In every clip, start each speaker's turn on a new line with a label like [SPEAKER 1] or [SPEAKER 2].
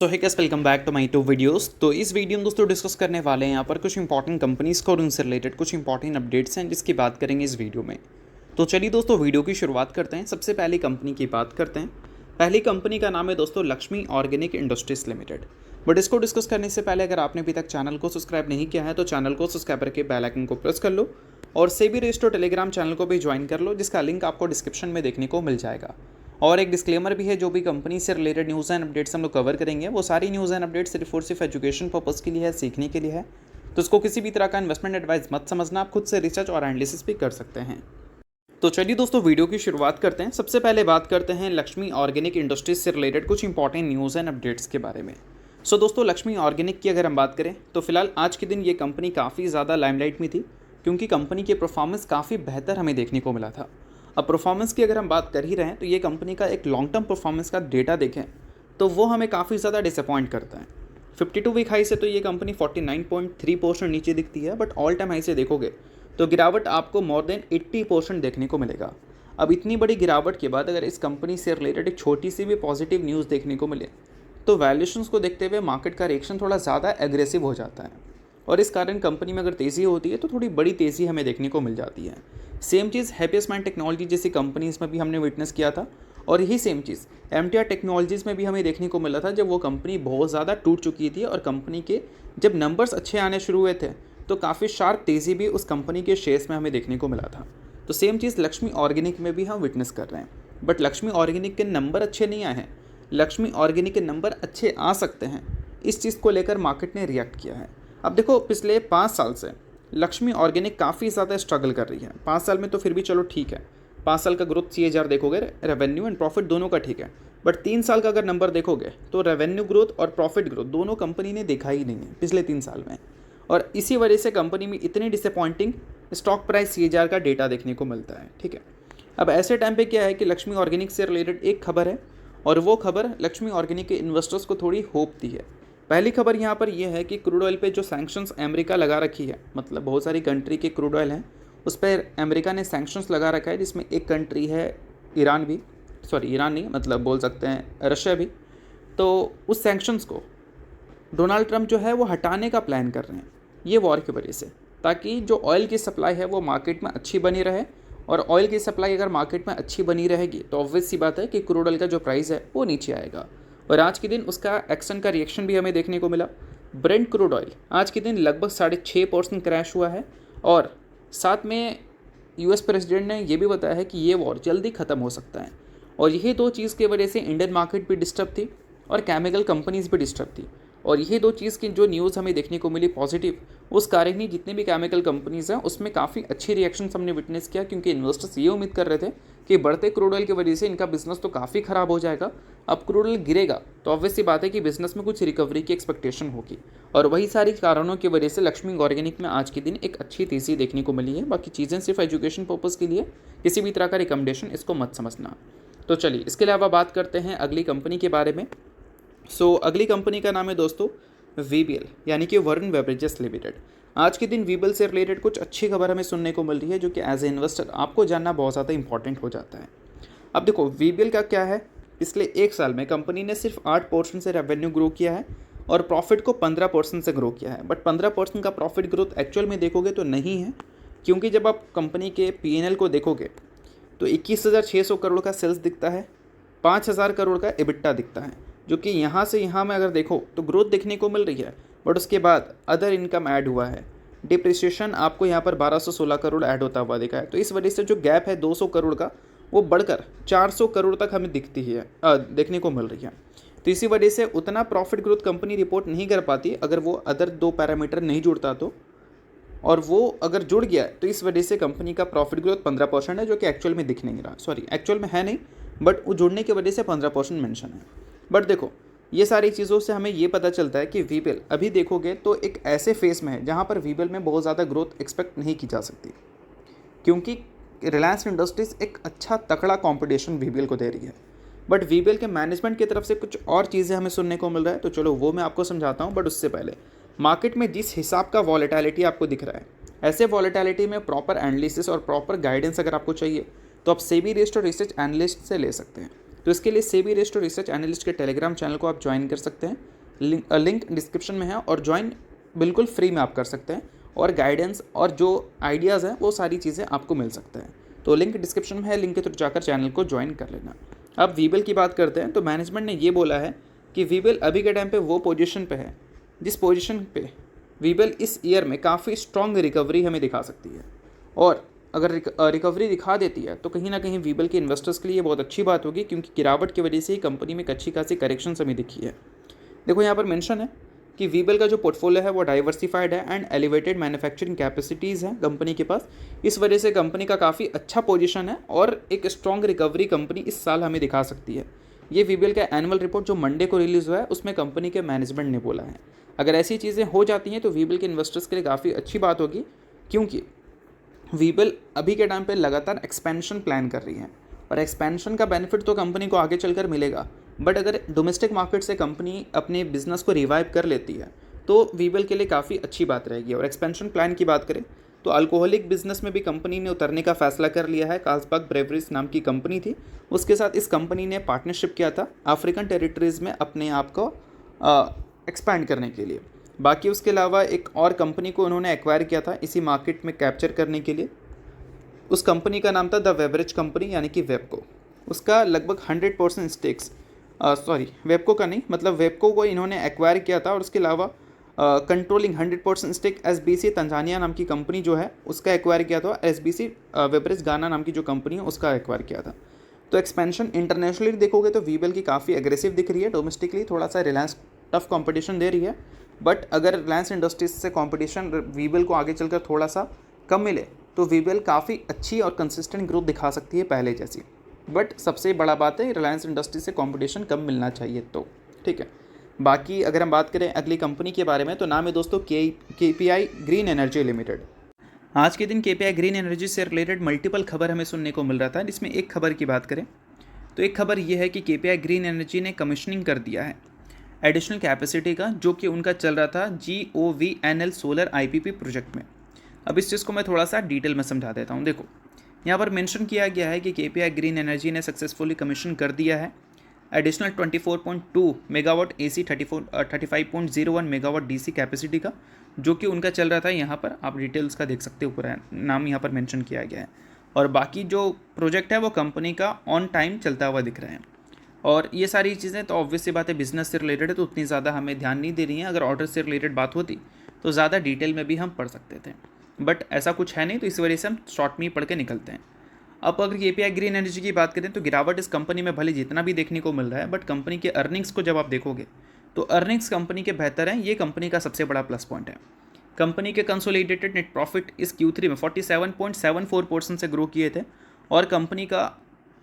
[SPEAKER 1] तो है guys, welcome back to my to videos. तो इस वीडियो में दोस्तों डिस्कस करने वाले हैं यहाँ पर कुछ इंपॉर्टेंट कंपनीज को और उनसे रिलेटेड कुछ इंपॉर्टेंट अपडेट्स हैं जिसकी बात करेंगे इस वीडियो में। तो चलिए दोस्तों वीडियो की शुरुआत करते हैं। सबसे पहली कंपनी की बात करते हैं। पहली कंपनी का नाम है दोस्तों Lakshmi organic industries limited. But इसको डिस्कस करने से पहले अगर आपने अभी तक चैनल को सब्सक्राइब नहीं किया है तो चैनल को सब्सक्राइब करके बेल आइकन को प्रेस कर लो और सेबी रजिस्टर्ड टेलीग्राम चैनल को भी ज्वाइन कर लो, जिसका लिंक आपको डिस्क्रिप्शन में देखने को मिल जाएगा। और एक डिस्क्लेमर भी है, जो भी कंपनी से रिलेटेड न्यूज़ एंड अपडेट्स हम लोग कवर करेंगे वो सारी न्यूज़ एंड अपडेट्स सिर्फ और सिर्फ एजुकेशन पर्पज़ के लिए है, सीखने के लिए है। तो इसको किसी भी तरह का इन्वेस्टमेंट एडवाइस मत समझना, आप खुद से रिसर्च और एनालिसिस भी कर सकते हैं। तो चलिए दोस्तों वीडियो की शुरुआत करते हैं। सबसे पहले बात करते हैं लक्ष्मी ऑर्गेनिक इंडस्ट्रीज से रिलेटेड कुछ इंपॉर्टेंट न्यूज़ एंड अपडेट्स के बारे में। दोस्तों लक्ष्मी ऑर्गेनिक की अगर हम बात करें तो फिलहाल आज के दिन ये कंपनी काफ़ी ज़्यादा लाइमलाइट में थी, क्योंकि कंपनी के परफॉर्मेंस काफ़ी बेहतर हमें देखने को मिला था। अब परफॉर्मेंस की अगर हम बात कर ही रहे हैं तो ये कंपनी का एक लॉन्ग टर्म परफॉर्मेंस का डेटा देखें तो वो हमें काफ़ी ज़्यादा डिसअपॉइंट करता है। 52 वीक हाई से तो ये कंपनी 49.3% नीचे दिखती है, बट ऑल टाइम हाई से देखोगे तो गिरावट आपको मोर देन 80% देखने को मिलेगा। अब इतनी बड़ी गिरावट के बाद अगर इस कंपनी से रिलेटेड एक छोटी सी भी पॉजिटिव न्यूज़ देखने को मिले तो वैल्यूएशंस को देखते हुए मार्केट का रिएक्शन थोड़ा ज़्यादा एग्रेसिव हो जाता है, और इस कारण कंपनी में अगर तेज़ी होती है तो थोड़ी बड़ी तेज़ी हमें देखने को मिल जाती है। सेम चीज़ हैप्पीस्ट माइंड टेक्नोलॉजी जैसी कंपनीज़ में भी हमने विटनेस किया था, और यही सेम चीज़ एमटीआर टेक्नोलॉजीज़ में भी हमें देखने को मिला था, जब वो कंपनी बहुत ज़्यादा टूट चुकी थी और कंपनी के जब नंबर्स अच्छे आने शुरू हुए थे तो काफ़ी शार्प तेज़ी भी उस कंपनी के शेयर्स में हमें देखने को मिला था। तो सेम चीज़ लक्ष्मी ऑर्गेनिक में भी हम विटनेस कर रहे हैं, बट लक्ष्मी ऑर्गेनिक के नंबर अच्छे नहीं आए हैं, लक्ष्मी ऑर्गेनिक के नंबर अच्छे आ सकते हैं। इस चीज़ को लेकर मार्केट ने रिएक्ट किया है। अब देखो पिछले 5 साल से लक्ष्मी ऑर्गेनिक काफ़ी ज़्यादा स्ट्रगल कर रही है। 5 साल में तो फिर भी चलो ठीक है, 5 साल का ग्रोथ CAGR देखोगे, रेवेन्यू एंड प्रॉफिट दोनों का ठीक है, बट 3 साल का अगर नंबर देखोगे तो रेवेन्यू ग्रोथ और प्रॉफिट ग्रोथ दोनों कंपनी ने देखा ही नहीं है पिछले 3 साल में। और इसी वजह से कंपनी में इतनी डिसअपॉइंटिंग स्टॉक प्राइस CAGR का डेटा देखने को मिलता है। ठीक है, अब ऐसे टाइम पे क्या है कि लक्ष्मी ऑर्गेनिक से रिलेटेड एक खबर है, और वो खबर लक्ष्मी ऑर्गेनिक के इन्वेस्टर्स को थोड़ी होप दी है। पहली खबर यहाँ पर यह है कि क्रूड ऑयल पे जो सैंक्शंस अमेरिका लगा रखी है, मतलब बहुत सारी कंट्री के क्रूड ऑयल हैं उस पर अमेरिका ने सैंक्शंस लगा रखा है, जिसमें एक कंट्री है ईरान भी, सॉरी ईरान नहीं, मतलब बोल सकते हैं रशिया भी। तो उस सैंक्शंस को डोनाल्ड ट्रंप जो है वो हटाने का प्लान कर रहे हैं ये वॉर की वजह से, ताकि जो ऑयल की सप्लाई है वो मार्केट में अच्छी बनी रहे। और ऑयल की सप्लाई अगर मार्केट में अच्छी बनी रहेगी तो ऑब्वियस सी बात है कि क्रूड ऑयल का जो प्राइस है वो नीचे आएगा। और आज के दिन उसका एक्शन का रिएक्शन भी हमें देखने को मिला। ब्रेंट क्रूड ऑयल आज के दिन लगभग 6.5% क्रैश हुआ है, और साथ में US प्रेसिडेंट ने यह भी बताया है कि ये वॉर जल्दी ख़त्म हो सकता है। और यही दो चीज़ की वजह से इंडियन मार्केट भी डिस्टर्ब थी और केमिकल कंपनीज भी डिस्टर्ब थी। और यही दो चीज़ की जो न्यूज़ हमें देखने को मिली पॉजिटिव, उस कारण ही जितने भी केमिकल कंपनीज़ हैं उसमें काफ़ी अच्छी रिएक्शन हमने विटनेस किया, क्योंकि इन्वेस्टर्स ये उम्मीद कर रहे थे कि बढ़ते क्रूड ऑयल की वजह से इनका बिजनेस तो काफ़ी ख़राब हो जाएगा। अब क्रूड ऑयल गिरेगा तो ऑब्वियस सी बात है कि बिजनेस में कुछ रिकवरी की एक्सपेक्टेशन होगी, और वही सारी कारणों की वजह से लक्ष्मी ऑर्गेनिक में आज के दिन एक अच्छी तेज़ी देखने को मिली है। बाकी चीज़ें सिर्फ एजुकेशन पर्पज़ के लिए, किसी भी तरह का रिकमेंडेशन इसको मत समझना। तो चलिए इसके अलावा बात करते हैं अगली कंपनी के बारे में। अगली कंपनी का नाम है दोस्तों VBL, यानी कि वरुण बेवरेजेस लिमिटेड। आज के दिन VBL से रिलेटेड कुछ अच्छी खबर हमें सुनने को मिल रही है, जो कि एज ए इन्वेस्टर आपको जानना बहुत ज़्यादा इंपॉर्टेंट हो जाता है। अब देखो VBL का क्या है, पिछले 1 साल में कंपनी ने सिर्फ 8% से रेवेन्यू ग्रो किया है और प्रॉफिट को 15% से ग्रो किया है। बट 15% का प्रॉफिट ग्रोथ एक्चुअल में देखोगे तो नहीं है, क्योंकि जब आप कंपनी के P&L को देखोगे तो 21,600 करोड़ का सेल्स दिखता है, 5,000 करोड़ का EBITDA दिखता है, जो कि यहाँ से यहाँ में अगर देखो तो ग्रोथ देखने को मिल रही है। बट उसके बाद अदर इनकम ऐड हुआ है, डिप्रिसिएशन आपको यहाँ पर 1216 करोड़ ऐड होता हुआ दिखा है। तो इस वजह से जो गैप है 200 करोड़ का वो बढ़कर 400 करोड़ तक हमें दिखती है, देखने को मिल रही है। तो इसी वजह से उतना प्रॉफिट ग्रोथ कंपनी रिपोर्ट नहीं कर पाती अगर वो अदर 2 पैरामीटर नहीं जुड़ता तो, और वो अगर जुड़ गया तो इस वजह से कंपनी का प्रॉफिट ग्रोथ 15% है, जो कि एक्चुअल में दिख नहीं रहा, सॉरी एक्चुअल में है नहीं, बट वो जुड़ने की वजह से 15% मेंशन है। बट देखो ये सारी चीज़ों से हमें ये पता चलता है कि VBL अभी देखोगे तो एक ऐसे फेस में है जहाँ पर VBL में बहुत ज़्यादा ग्रोथ एक्सपेक्ट नहीं की जा सकती, क्योंकि रिलायंस इंडस्ट्रीज़ एक अच्छा तकड़ा कंपटीशन VBL को दे रही है। बट VBL के मैनेजमेंट की तरफ से कुछ और चीज़ें हमें सुनने को मिल रहा है, तो चलो वो मैं आपको समझाता हूँ। बट उससे पहले मार्केट में जिस हिसाब का वॉलेटिलिटी आपको दिख रहा है, ऐसे वॉलेटिलिटी में प्रॉपर एनालिसिस और प्रॉपर गाइडेंस अगर आपको चाहिए तो आप सेबी रजिस्टर्ड रिसर्च एनालिस्ट से ले सकते हैं। तो इसके लिए सेबी रेस्टो रिसर्च एनालिस्ट के टेलीग्राम चैनल को आप ज्वाइन कर सकते हैं, लिंक डिस्क्रिप्शन में है, और ज्वाइन बिल्कुल फ्री में आप कर सकते हैं, और गाइडेंस और जो आइडियाज़ हैं वो सारी चीज़ें आपको मिल सकता है। तो लिंक डिस्क्रिप्शन में है, लिंक के थ्रू जाकर चैनल को ज्वाइन कर लेना। अब वीबल की बात करते हैं तो मैनेजमेंट ने ये बोला है कि वीबल अभी के टाइम पे वो पोजीशन पे है जिस पोजीशन पे वीबल इस ईयर में काफ़ी स्ट्रॉन्ग रिकवरी हमें दिखा सकती है, और अगर रिकवरी दिखा देती है तो कहीं ना कहीं वीबल के इन्वेस्टर्स के लिए बहुत अच्छी बात होगी, क्योंकि गिरावट की वजह से ही कंपनी में एक अच्छी खासी करेक्शन हमें दिखी है। देखो यहाँ पर मेंशन है कि वीबल का जो पोर्टफोलियो है वो डाइवर्सिफाइड है एंड एलिवेटेड मैन्युफैक्चरिंग कैपेसिटीज़ हैं कंपनी के पास। इस वजह से कंपनी का काफ़ी अच्छा पोजीशन है और एक स्ट्रॉन्ग रिकवरी कंपनी इस साल हमें दिखा सकती है। ये वीबल का एनुअल रिपोर्ट जो मंडे को रिलीज़ हुआ है उसमें कंपनी के मैनेजमेंट ने बोला है। अगर ऐसी चीज़ें हो जाती हैं तो वीबल के इन्वेस्टर्स के लिए काफ़ी अच्छी बात होगी, क्योंकि वीबल अभी के टाइम पे लगातार एक्सपेंशन प्लान कर रही है, और एक्सपेंशन का बेनिफिट तो कंपनी को आगे चलकर मिलेगा। बट अगर डोमेस्टिक मार्केट से कंपनी अपने बिजनेस को रिवाइव कर लेती है तो वीबल के लिए काफ़ी अच्छी बात रहेगी। और एक्सपेंशन प्लान की बात करें तो अल्कोहलिक बिजनेस में भी कंपनी ने उतरने का फैसला कर लिया है। कार्लसबर्ग ब्रेवरीज नाम की कंपनी थी, उसके साथ इस कंपनी ने पार्टनरशिप किया था अफ्रीकन टेरिटरीज़ में अपने आप को एक्सपैंड करने के लिए। बाकी उसके अलावा एक और कंपनी को उन्होंने एक्वायर किया था इसी मार्केट में कैप्चर करने के लिए। उस कंपनी का नाम था द वेबरेज कंपनी यानी कि वेबको। उसका लगभग 100% स्टेक्स वेबको का नहीं, मतलब वेबको को इन्होंने एक्वायर किया था, और उसके अलावा कंट्रोलिंग 100% स्टेक एसबीसी तंजानिया नाम की कंपनी जो है उसका एक्वायर किया था। एसबीसी वेबरेज गाना नाम की जो कंपनी है उसका एक्वायर किया था। तो एक्सपेंशन इंटरनेशनली देखोगे तो वीबल की काफ़ी एग्रेसिव दिख रही है। डोमेस्टिकली थोड़ा सा रिलायंस टफ कंपटीशन दे रही है, बट अगर रिलायंस इंडस्ट्रीज से कंपटीशन वीबल को आगे चलकर थोड़ा सा कम मिले तो वीबल काफ़ी अच्छी और कंसिस्टेंट ग्रोथ दिखा सकती है पहले जैसी। बट सबसे बड़ा बात है रिलायंस इंडस्ट्री से कंपटीशन कम मिलना चाहिए, तो ठीक है। बाकी अगर हम बात करें अगली कंपनी के बारे में तो नाम है दोस्तों केपीआई ग्रीन एनर्जी लिमिटेड। आज के दिन केपीआई ग्रीन एनर्जी से रिलेटेड मल्टीपल खबर हमें सुनने को मिल रहा था, जिसमें एक खबर की बात करें तो एक खबर यह है कि केपीआई ग्रीन एनर्जी ने कमीशनिंग कर दिया है एडिशनल कैपेसिटी का, जो कि उनका चल रहा था GOVNL सोलर IPP प्रोजेक्ट में। अब इस चीज़ को मैं थोड़ा सा डिटेल में समझा देता हूँ। देखो यहाँ पर मेंशन किया गया है कि केपीआई ग्रीन एनर्जी ने सक्सेसफुली कमीशन कर दिया है additional 24.2 megawatt AC 35.01 megawatt DC capacity का, जो कि उनका चल रहा था। यहाँ पर आप डिटेल्स का देख सकते हो, पूरा नाम यहाँ पर मेंशन किया गया है। और बाकी जो प्रोजेक्ट है वो कंपनी का ऑन टाइम चलता हुआ दिख रहा है। और ये सारी चीज़ें तो ऑब्वियस सी बात है बिजनेस से रिलेटेड है, तो उतनी ज़्यादा हमें ध्यान नहीं दे रही हैं। अगर ऑर्डर से रिलेटेड बात होती तो ज़्यादा डिटेल में भी हम पढ़ सकते थे, बट ऐसा कुछ है नहीं, तो इस वजह से हम शॉर्ट में ही पढ़ के निकलते हैं। अब अगर केपीआई ग्रीन एनर्जी की बात करें तो गिरावट इस कंपनी में भले जितना भी देखने को मिल रहा है, बट कंपनी के अर्निंग्स को जब आप देखोगे तो अर्निंग्स कंपनी के बेहतर हैं। ये कंपनी का सबसे बड़ा प्लस पॉइंट है। कंपनी के कंसोलिडेटेड नेट प्रॉफिट इस Q3 में 47.74% से ग्रो किए थे, और कंपनी का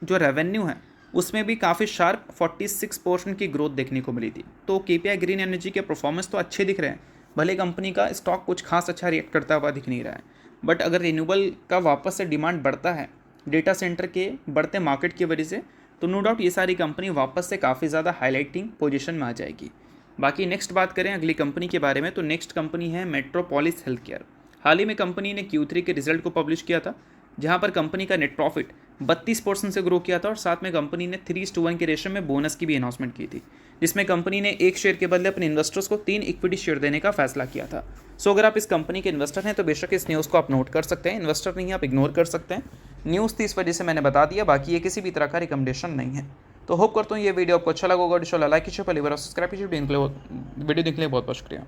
[SPEAKER 1] जो रेवेन्यू है उसमें भी काफ़ी शार्प 46% की ग्रोथ देखने को मिली थी। तो केपीआई ग्रीन एनर्जी के परफॉर्मेंस तो अच्छे दिख रहे हैं, भले कंपनी का स्टॉक कुछ खास अच्छा रिएक्ट करता हुआ दिख नहीं रहा है, बट अगर रिन्यूएबल का वापस से डिमांड बढ़ता है डेटा सेंटर के बढ़ते मार्केट की वजह से, तो नो डाउट ये सारी कंपनी वापस से काफ़ी ज़्यादा हाईलाइटिंग पोजीशन में आ जाएगी। बाकी नेक्स्ट बात करें अगली कंपनी के बारे में तो नेक्स्ट कंपनी है मेट्रोपोलिस हेल्थ केयर। हाल ही में कंपनी ने Q3 के रिजल्ट को पब्लिश किया था, जहां पर कंपनी का नेट प्रॉफिट 32% से ग्रो किया था, और साथ में कंपनी ने 3:1 के रेशो में बोनस की भी अनाउंसमेंट की थी, जिसमें कंपनी ने एक शेयर के बदले अपने इन्वेस्टर्स को 3 इक्विटी शेयर देने का फैसला किया था। सो अगर आप इस कंपनी के इन्वेस्टर हैं तो बेशक इस न्यूज़ को आप नोट कर सकते हैं, इन्वेस्टर नहीं आप इग्नोर कर सकते हैं। न्यूज़ थी इस वजह से मैंने बता दिया, बाकी ये किसी भी तरह का रिकमेंडेशन नहीं है। तो होप करता हूँ ये वीडियो आपको अच्छा लगा होगा। लाइक कीजिए, पहली बार सब्सक्राइब कीजिए। वीडियो देखने के लिए बहुत बहुत शुक्रिया।